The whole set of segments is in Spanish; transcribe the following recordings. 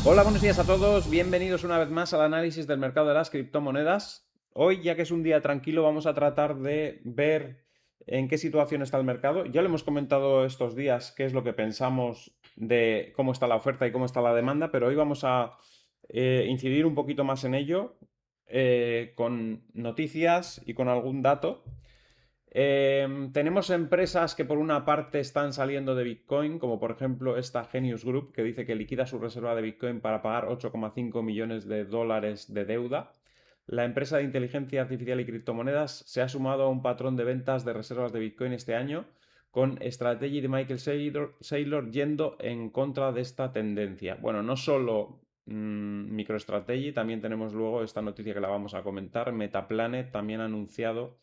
Hola, buenos días a todos. Bienvenidos una vez más al análisis del mercado de las criptomonedas. Hoy, ya que es un día tranquilo, vamos a tratar de ver en qué situación está el mercado. Ya lo hemos comentado estos días, qué es lo que pensamos de cómo está la oferta y cómo está la demanda, pero hoy vamos a incidir un poquito más en ello con noticias y con algún dato. Tenemos empresas que por una parte están saliendo de Bitcoin, como por ejemplo esta Genius Group, que dice que liquida su reserva de Bitcoin para pagar 8,5 millones de dólares de deuda. La empresa de inteligencia artificial y criptomonedas se ha sumado a un patrón de ventas de reservas de Bitcoin este año, con Strategy de Michael Saylor yendo en contra de esta tendencia. Bueno, no solo MicroStrategy, también tenemos luego esta noticia que la vamos a comentar. Metaplanet también ha anunciado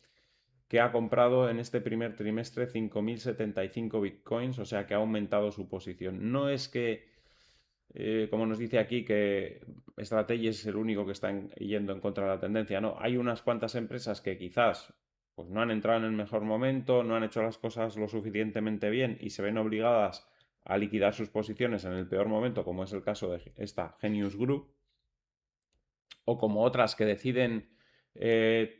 que ha comprado en este primer trimestre 5.075 bitcoins, o sea que ha aumentado su posición. No es que, como nos dice aquí, que Strategy es el único que está yendo en contra de la tendencia. No, hay unas cuantas empresas que quizás pues, no han entrado en el mejor momento, no han hecho las cosas lo suficientemente bien y se ven obligadas a liquidar sus posiciones en el peor momento, como es el caso de esta Genius Group, o como otras que deciden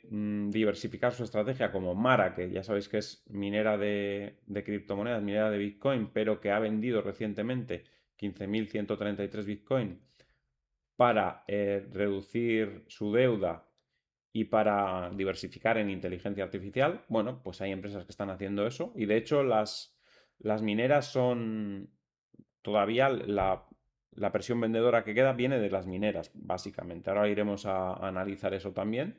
diversificar su estrategia, como Mara, que ya sabéis que es minera de criptomonedas, minera de Bitcoin, pero que ha vendido recientemente 15.133 Bitcoin para reducir su deuda y para diversificar en inteligencia artificial. Bueno, pues hay empresas que están haciendo eso y de hecho las mineras son todavía la presión vendedora que queda viene de las mineras, básicamente. Ahora iremos a analizar eso también,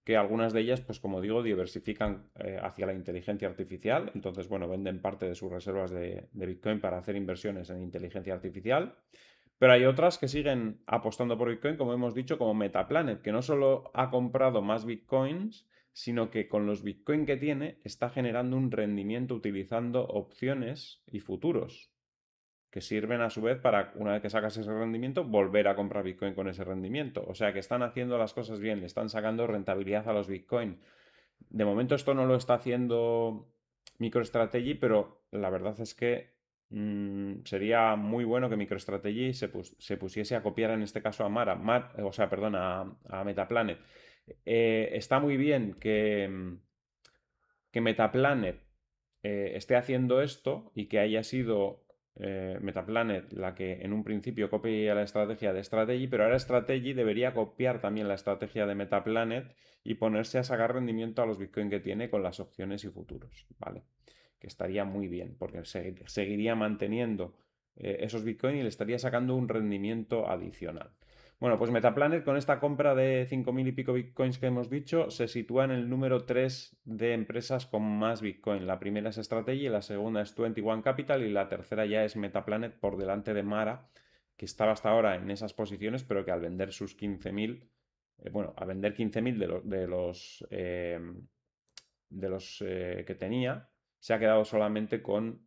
que algunas de ellas, pues como digo, diversifican hacia la inteligencia artificial. Entonces, bueno, venden parte de sus reservas de Bitcoin para hacer inversiones en inteligencia artificial. Pero hay otras que siguen apostando por Bitcoin, como hemos dicho, como Metaplanet, que no solo ha comprado más Bitcoins, sino que con los Bitcoin que tiene está generando un rendimiento utilizando opciones y futuros que sirven a su vez para, una vez que sacas ese rendimiento, volver a comprar Bitcoin con ese rendimiento. O sea que están haciendo las cosas bien, le están sacando rentabilidad a los Bitcoin. De momento esto no lo está haciendo MicroStrategy, pero la verdad es que sería muy bueno que MicroStrategy se pusiese a copiar en este caso a o sea, perdón, a Metaplanet. Está muy bien que Metaplanet esté haciendo esto y que haya sido Metaplanet la que en un principio copia la estrategia de Strategy, pero ahora Strategy debería copiar también la estrategia de Metaplanet y ponerse a sacar rendimiento a los Bitcoin que tiene con las opciones y futuros, ¿vale? Que estaría muy bien, porque seguiría manteniendo esos Bitcoin y le estaría sacando un rendimiento adicional. Bueno, pues Metaplanet con esta compra de 5.000 y pico bitcoins que hemos dicho se sitúa en el número 3 de empresas con más bitcoin. La primera es Strategy, la segunda es 21 Capital y la tercera ya es Metaplanet por delante de Mara, que estaba hasta ahora en esas posiciones, pero que al vender sus 15.000, bueno, a vender 15.000 de los que tenía, se ha quedado solamente con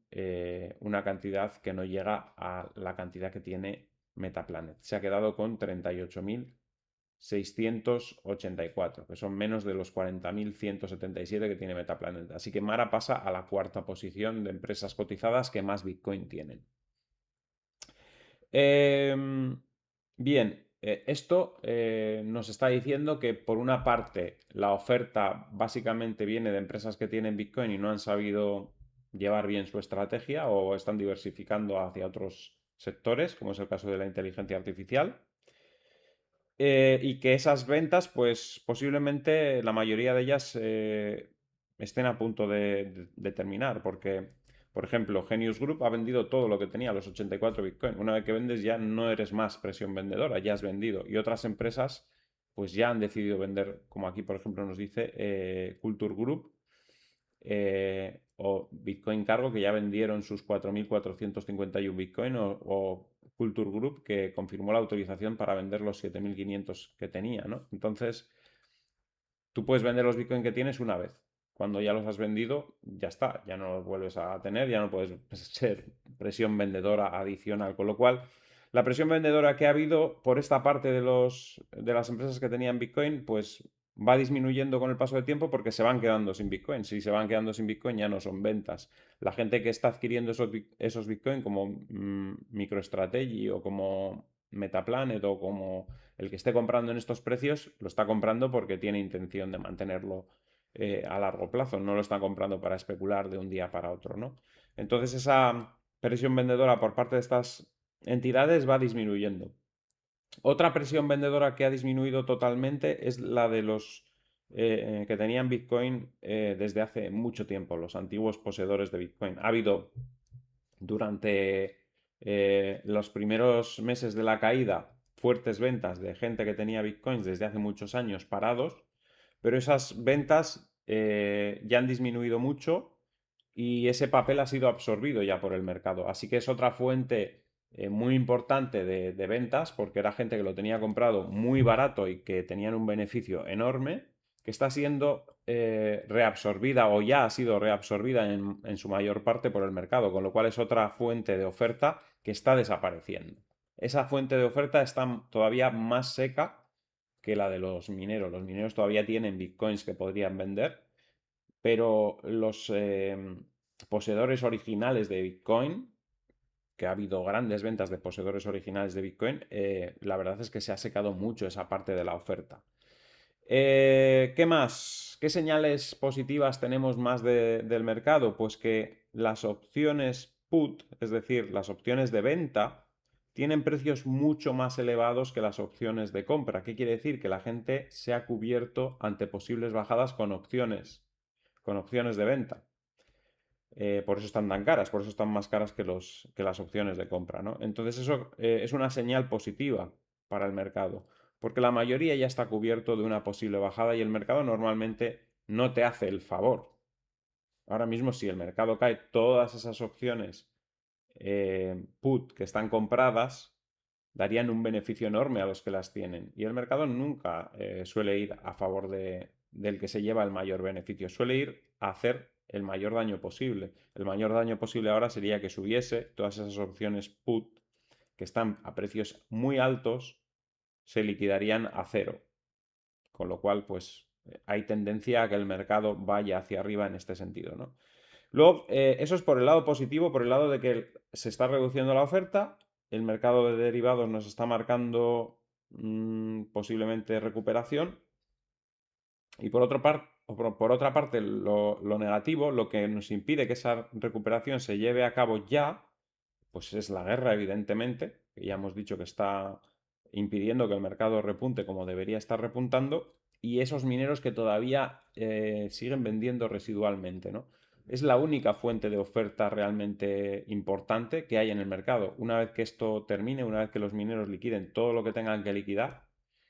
una cantidad que no llega a la cantidad que tiene Metaplanet. Se ha quedado con 38.684, que son menos de los 40.177 que tiene Metaplanet. Así que Mara pasa a la cuarta posición de empresas cotizadas que más Bitcoin tienen. Bien, esto nos está diciendo que por una parte la oferta básicamente viene de empresas que tienen Bitcoin y no han sabido llevar bien su estrategia o están diversificando hacia otros sectores, como es el caso de la inteligencia artificial. Y que esas ventas, pues posiblemente la mayoría de ellas estén a punto de terminar, porque, por ejemplo, Genius Group ha vendido todo lo que tenía, los 84 Bitcoin. Una vez que vendes ya no eres más presión vendedora, ya has vendido. Y otras empresas, pues ya han decidido vender, como aquí, por ejemplo, nos dice Culture Group o Bitcoin Cargo, que ya vendieron sus 4.451 Bitcoin, o Culture Group, que confirmó la autorización para vender los 7.500 que tenía, ¿no? Entonces, tú puedes vender los Bitcoin que tienes una vez. Cuando ya los has vendido, ya está, ya no los vuelves a tener, ya no puedes ser presión vendedora adicional. Con lo cual, la presión vendedora que ha habido por esta parte de las empresas que tenían Bitcoin, pues va disminuyendo con el paso del tiempo porque se van quedando sin Bitcoin. Si se van quedando sin Bitcoin ya no son ventas. La gente que está adquiriendo esos Bitcoin como MicroStrategy o como Metaplanet o como el que esté comprando en estos precios, lo está comprando porque tiene intención de mantenerlo a largo plazo, no lo está comprando para especular de un día para otro, ¿no? Entonces esa presión vendedora por parte de estas entidades va disminuyendo. Otra presión vendedora que ha disminuido totalmente es la de los que tenían Bitcoin desde hace mucho tiempo, los antiguos poseedores de Bitcoin. Ha habido durante los primeros meses de la caída fuertes ventas de gente que tenía Bitcoins desde hace muchos años parados, pero esas ventas ya han disminuido mucho y ese papel ha sido absorbido ya por el mercado. Así que es otra fuente muy importante de ventas porque era gente que lo tenía comprado muy barato y que tenían un beneficio enorme que está siendo reabsorbida o ya ha sido reabsorbida en su mayor parte por el mercado, con lo cual es otra fuente de oferta que está desapareciendo. Esa fuente de oferta está todavía más seca que la de los mineros. Los mineros todavía tienen bitcoins que podrían vender, pero los poseedores originales de bitcoin, que ha habido grandes ventas de poseedores originales de bitcoin, la verdad es que se ha secado mucho esa parte de la oferta. ¿Qué más? ¿Qué señales positivas tenemos más del mercado? Pues que las opciones put, es decir, las opciones de venta, tienen precios mucho más elevados que las opciones de compra. ¿Qué quiere decir? Que la gente se ha cubierto ante posibles bajadas con opciones de venta. Por eso están tan caras, por eso están más caras que las opciones de compra, ¿no? Entonces eso es una señal positiva para el mercado, porque la mayoría ya está cubierto de una posible bajada y el mercado normalmente no te hace el favor. Ahora mismo si el mercado cae, todas esas opciones put que están compradas darían un beneficio enorme a los que las tienen. Y el mercado nunca suele ir a favor del que se lleva el mayor beneficio, suele ir a hacer el mayor daño posible. El mayor daño posible ahora sería que subiese todas esas opciones put que están a precios muy altos, se liquidarían a cero. Con lo cual, pues hay tendencia a que el mercado vaya hacia arriba en este sentido, ¿no? Luego, eso es por el lado positivo, por el lado de que se está reduciendo la oferta, el mercado de derivados nos está marcando posiblemente recuperación. Y por otra parte, lo negativo, lo que nos impide que esa recuperación se lleve a cabo ya, pues es la guerra, evidentemente, que ya hemos dicho que está impidiendo que el mercado repunte como debería estar repuntando, y esos mineros que todavía siguen vendiendo residualmente, ¿no? Es la única fuente de oferta realmente importante que hay en el mercado. Una vez que esto termine, una vez que los mineros liquiden todo lo que tengan que liquidar,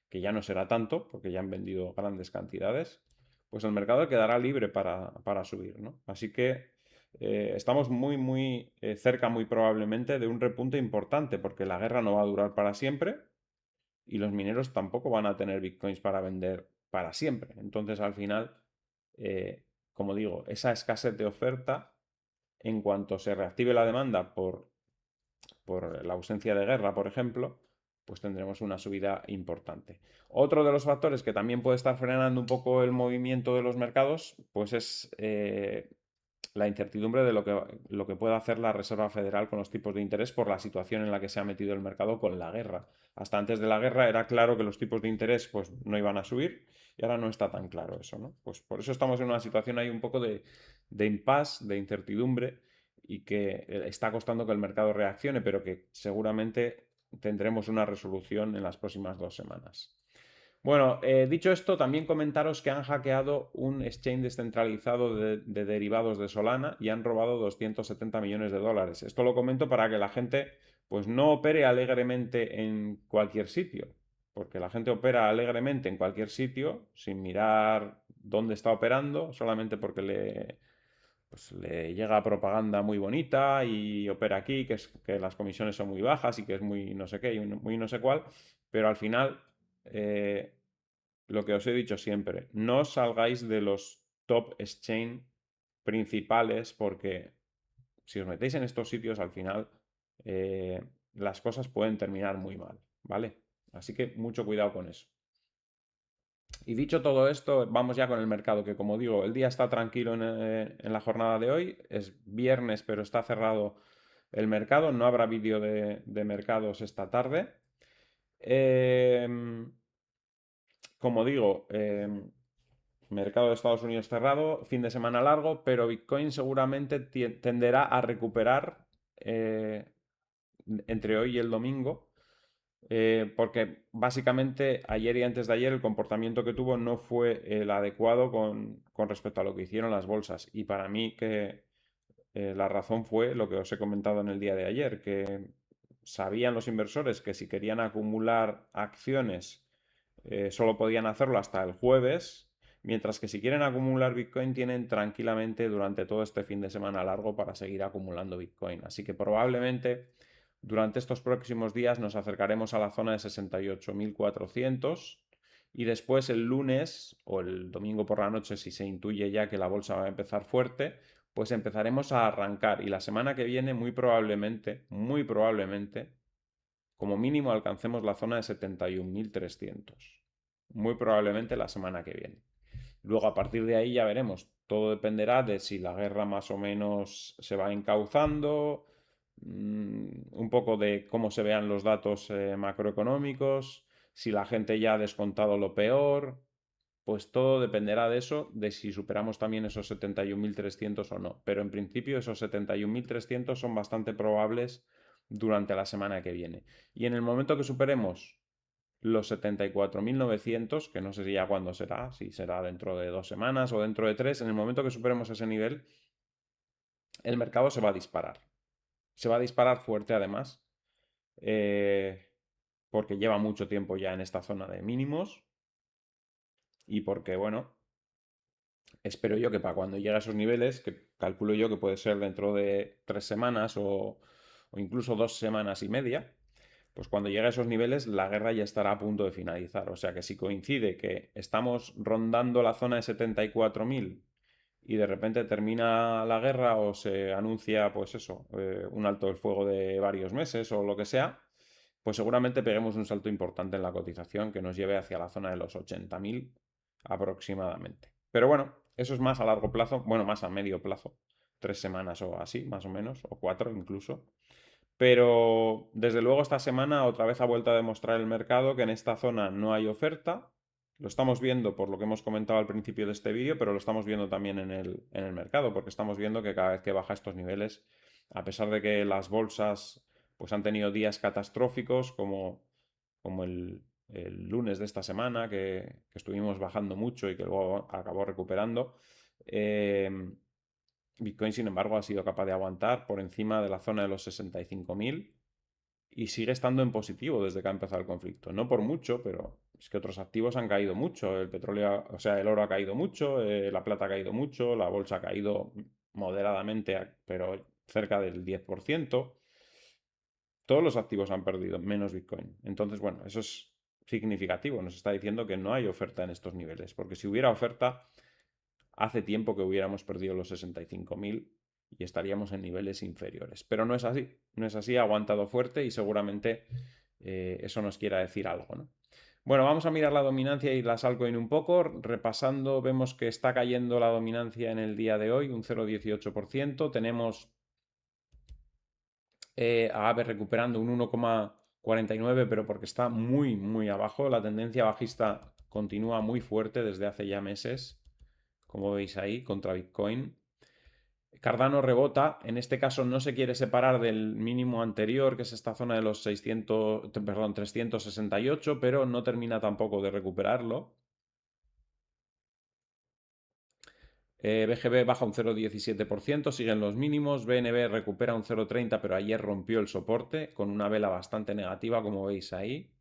que ya no será tanto, porque ya han vendido grandes cantidades, pues el mercado quedará libre para subir, ¿no? Así que estamos muy cerca, muy probablemente, de un repunte importante, porque la guerra no va a durar para siempre y los mineros tampoco van a tener bitcoins para vender para siempre. Entonces, al final, como digo, esa escasez de oferta, en cuanto se reactive la demanda por la ausencia de guerra, por ejemplo, pues tendremos una subida importante. Otro de los factores que también puede estar frenando un poco el movimiento de los mercados, pues es la incertidumbre de lo que pueda hacer la Reserva Federal con los tipos de interés por la situación en la que se ha metido el mercado con la guerra. Hasta antes de la guerra era claro que los tipos de interés pues, no iban a subir y ahora no está tan claro eso, ¿no? Pues por eso estamos en una situación ahí un poco de impasse, de incertidumbre y que está costando que el mercado reaccione, pero que seguramente tendremos una resolución en las próximas 2 semanas. Bueno, dicho esto, también comentaros que han hackeado un exchange descentralizado de derivados de Solana y han robado 270 millones de dólares. Esto lo comento para que la gente pues no opere alegremente en cualquier sitio, porque la gente opera alegremente en cualquier sitio sin mirar dónde está operando, solamente porque le llega propaganda muy bonita y opera aquí, que las comisiones son muy bajas y que es muy no sé qué y muy no sé cuál, pero al final eh, lo que os he dicho siempre, no salgáis de los top exchange principales porque si os metéis en estos sitios al final las cosas pueden terminar muy mal, ¿vale? Así que mucho cuidado con eso. Y dicho todo esto, vamos ya con el mercado, que como digo, el día está tranquilo en la jornada de hoy, es viernes pero está cerrado el mercado, no habrá vídeo de mercados esta tarde. Em, Como digo, mercado de Estados Unidos cerrado, fin de semana largo, pero Bitcoin seguramente tenderá a recuperar eh, entre hoy y el domingo, porque básicamente ayer y antes de ayer el comportamiento que tuvo no fue el adecuado con respecto a lo que hicieron las bolsas. Y para mí que la razón fue lo que os he comentado en el día de ayer, que sabían los inversores que si querían acumular acciones solo podían hacerlo hasta el jueves, mientras que si quieren acumular Bitcoin tienen tranquilamente durante todo este fin de semana largo para seguir acumulando Bitcoin. Así que probablemente durante estos próximos días nos acercaremos a la zona de 68.400 y después el lunes o el domingo por la noche, si se intuye ya que la bolsa va a empezar fuerte, pues empezaremos a arrancar y la semana que viene muy probablemente, como mínimo alcancemos la zona de 71.300. Muy probablemente la semana que viene. Luego a partir de ahí ya veremos. Todo dependerá de si la guerra más o menos se va encauzando, un poco de cómo se vean los datos macroeconómicos, si la gente ya ha descontado lo peor, pues todo dependerá de eso, de si superamos también esos 71.300 o no. Pero en principio esos 71.300 son bastante probables durante la semana que viene. Y en el momento que superemos los 74.900, que no sé si ya cuándo será, si será dentro de 2 semanas o dentro de 3, en el momento que superemos ese nivel, el mercado se va a disparar. Se va a disparar fuerte además, eh, porque lleva mucho tiempo ya en esta zona de mínimos y porque, bueno, espero yo que para cuando llegue a esos niveles, que calculo yo que puede ser dentro de 3 semanas o incluso 2 semanas y media, pues cuando llegue a esos niveles la guerra ya estará a punto de finalizar. O sea que si coincide que estamos rondando la zona de 74.000 y de repente termina la guerra o se anuncia, pues eso, un alto del fuego de varios meses o lo que sea, pues seguramente peguemos un salto importante en la cotización que nos lleve hacia la zona de los 80.000 aproximadamente. Pero bueno, eso es más a largo plazo, bueno, más a medio plazo, 3 semanas o así, más o menos, o 4 incluso. Pero desde luego esta semana otra vez ha vuelto a demostrar el mercado que en esta zona no hay oferta. Lo estamos viendo por lo que hemos comentado al principio de este vídeo, pero lo estamos viendo también en el mercado, porque estamos viendo que cada vez que baja estos niveles, a pesar de que las bolsas pues han tenido días catastróficos como el lunes de esta semana, que estuvimos bajando mucho y que luego acabó recuperando, eh, Bitcoin, sin embargo, ha sido capaz de aguantar por encima de la zona de los 65.000 y sigue estando en positivo desde que ha empezado el conflicto. No por mucho, pero es que otros activos han caído mucho. El petróleo, o sea, el oro ha caído mucho, la plata ha caído mucho, la bolsa ha caído moderadamente, pero cerca del 10%. Todos los activos han perdido, menos Bitcoin. Entonces, bueno, eso es significativo. Nos está diciendo que no hay oferta en estos niveles, porque si hubiera oferta, hace tiempo que hubiéramos perdido los 65.000 y estaríamos en niveles inferiores. Pero no es así, no es así, ha aguantado fuerte y seguramente eso nos quiera decir algo, ¿no? Bueno, vamos a mirar la dominancia y las altcoin un poco. Repasando, vemos que está cayendo la dominancia en el día de hoy, un 0,18%. Tenemos a Aave recuperando un 1,49, pero porque está muy, muy abajo. La tendencia bajista continúa muy fuerte desde hace ya meses, como veis ahí, contra Bitcoin. Cardano rebota, en este caso no se quiere separar del mínimo anterior, que es esta zona de los 368, pero no termina tampoco de recuperarlo. BGB baja un 0,17%, siguen los mínimos. BNB recupera un 0,30, pero ayer rompió el soporte con una vela bastante negativa, como veis ahí.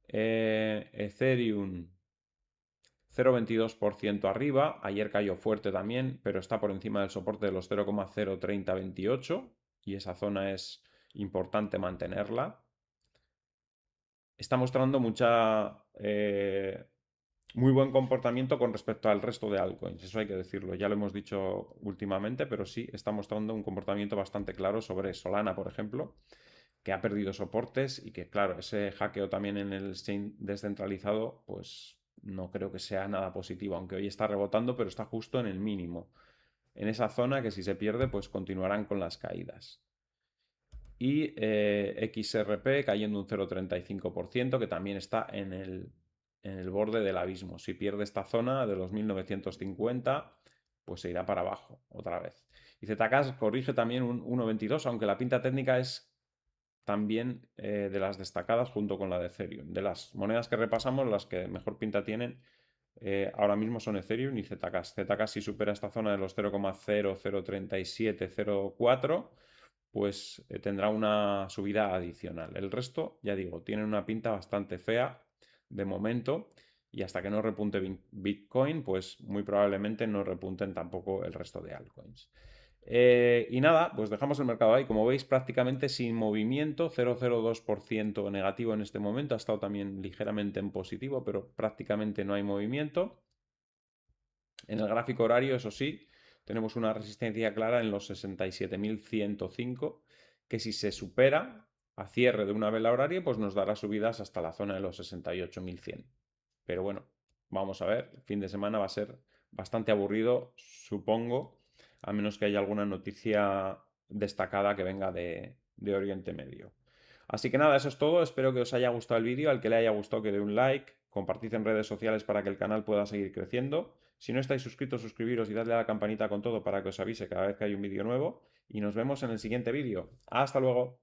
Ethereum 0,22% arriba. Ayer cayó fuerte también, pero está por encima del soporte de los 0,03028 y esa zona es importante mantenerla. Está mostrando muy buen comportamiento con respecto al resto de altcoins, eso hay que decirlo, ya lo hemos dicho últimamente, pero sí está mostrando un comportamiento bastante claro sobre Solana, por ejemplo, que ha perdido soportes y que, claro, ese hackeo también en el exchange descentralizado, pues no creo que sea nada positivo, aunque hoy está rebotando, pero está justo en el mínimo, en esa zona que si se pierde, pues continuarán con las caídas. Y XRP cayendo un 0,35%, que también está en el borde del abismo. Si pierde esta zona de los 1950, pues se irá para abajo otra vez. Y ZK corrige también un 1,22, aunque la pinta técnica es también de las destacadas junto con la de Ethereum. De las monedas que repasamos, las que mejor pinta tienen ahora mismo son Ethereum y ZK. ZK si supera esta zona de los 0,0037, 0,4, pues tendrá una subida adicional. El resto, ya digo, tiene una pinta bastante fea de momento y hasta que no repunte Bitcoin, pues muy probablemente no repunten tampoco el resto de altcoins. Y nada, pues dejamos el mercado ahí. Como veis, prácticamente sin movimiento, 0,02% negativo en este momento. Ha estado también ligeramente en positivo, pero prácticamente no hay movimiento. En el gráfico horario, eso sí, tenemos una resistencia clara en los 67.105, que si se supera a cierre de una vela horaria, pues nos dará subidas hasta la zona de los 68.100. Pero bueno, vamos a ver, el fin de semana va a ser bastante aburrido, supongo, a menos que haya alguna noticia destacada que venga de Oriente Medio. Así que nada, eso es todo. Espero que os haya gustado el vídeo. Al que le haya gustado, que dé un like, compartid en redes sociales para que el canal pueda seguir creciendo. Si no estáis suscritos, suscribiros y dadle a la campanita con todo para que os avise cada vez que hay un vídeo nuevo. Y nos vemos en el siguiente vídeo. ¡Hasta luego!